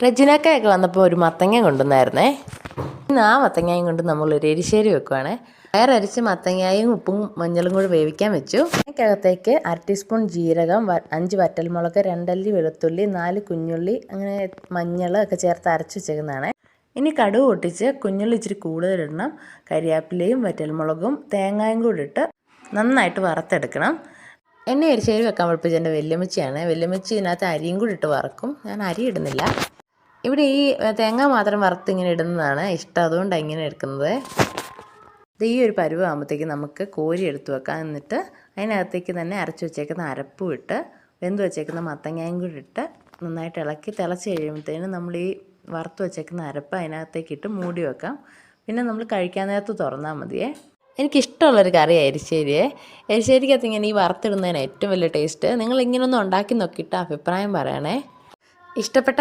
റെജിനക്കയൊക്കെ വന്നപ്പോൾ ഒരു മത്തങ്ങ കൊണ്ടുവന്നായിരുന്നേ. ഇന്ന് ആ മത്തങ്ങയും കൊണ്ട് നമ്മളൊരു എരിശ്ശേരി വെക്കുവാണേ. വയറരിച്ച് മത്തങ്ങയും ഉപ്പും മഞ്ഞളും കൂടി വേവിക്കാൻ വെച്ചു. അതിനകത്തേക്ക് 1/2 ടീസ്പൂൺ ജീരകം, 5 വറ്റൽമുളക്, 2 അല്ലി വെളുത്തുള്ളി, 4 കുഞ്ഞുള്ളി, അങ്ങനെ മഞ്ഞൾ ഒക്കെ ചേർത്ത് അരച്ച് വെച്ചേക്കുന്നതാണ്. ഇനി കടുക് പൊട്ടിച്ച് കുഞ്ഞുള്ളി ഇച്ചിരി കൂടുതലിടണം. കരിയാപ്പിലയും വറ്റൽമുളകും തേങ്ങായും കൂടി ഇട്ട് നന്നായിട്ട് വറുത്തെടുക്കണം. എന്നെ എരിശ്ശേരി വെക്കാൻ പഠിപ്പിച്ച എൻ്റെ വല്യമ്മച്ചിയാണ്. വല്യമ്മച്ചി ഇതിനകത്ത് അരിയും കൂടി ഇട്ട് വറക്കും. ഞാൻ അരി ഇടുന്നില്ല. ഇവിടെ ഈ തേങ്ങ മാത്രം വറുത്ത് ഇങ്ങനെ ഇടുന്നതാണ് ഇഷ്ടം, അതുകൊണ്ടാണ് ഇങ്ങനെ എടുക്കുന്നത്. ഇത് ഈ ഒരു പരുവാകുമ്പോഴത്തേക്ക് നമുക്ക് കോരി എടുത്ത് വെക്കാം. എന്നിട്ട് അതിനകത്തേക്ക് തന്നെ അരച്ച് വെച്ചേക്കുന്ന അരപ്പും ഇട്ട് വെന്ത് വെച്ചേക്കുന്ന മത്തങ്ങയും കൂടി ഇട്ട് നന്നായിട്ട് ഇളക്കി തിളച്ച് കഴിയുമ്പോഴത്തേനും നമ്മൾ ഈ വറുത്ത് വെച്ചേക്കുന്ന അരപ്പ് അതിനകത്തേക്ക് ഇട്ട് മൂടി വെക്കാം. പിന്നെ നമ്മൾ കഴിക്കാൻ നേരത്ത് തുറന്നാൽ മതിയേ. എനിക്കിഷ്ടമുള്ളൊരു കറിയാണ് എരിശ്ശേരിയെ. എരിശ്ശേരിക്കകത്ത് ഇങ്ങനെ ഈ വറുത്തിടുന്നതിന് ഏറ്റവും വലിയ ടേസ്റ്റ്. നിങ്ങൾ ഇങ്ങനൊന്നും ഉണ്ടാക്കി നോക്കിയിട്ട് അഭിപ്രായം പറയണേ. ഇഷ്ടപ്പെട്ട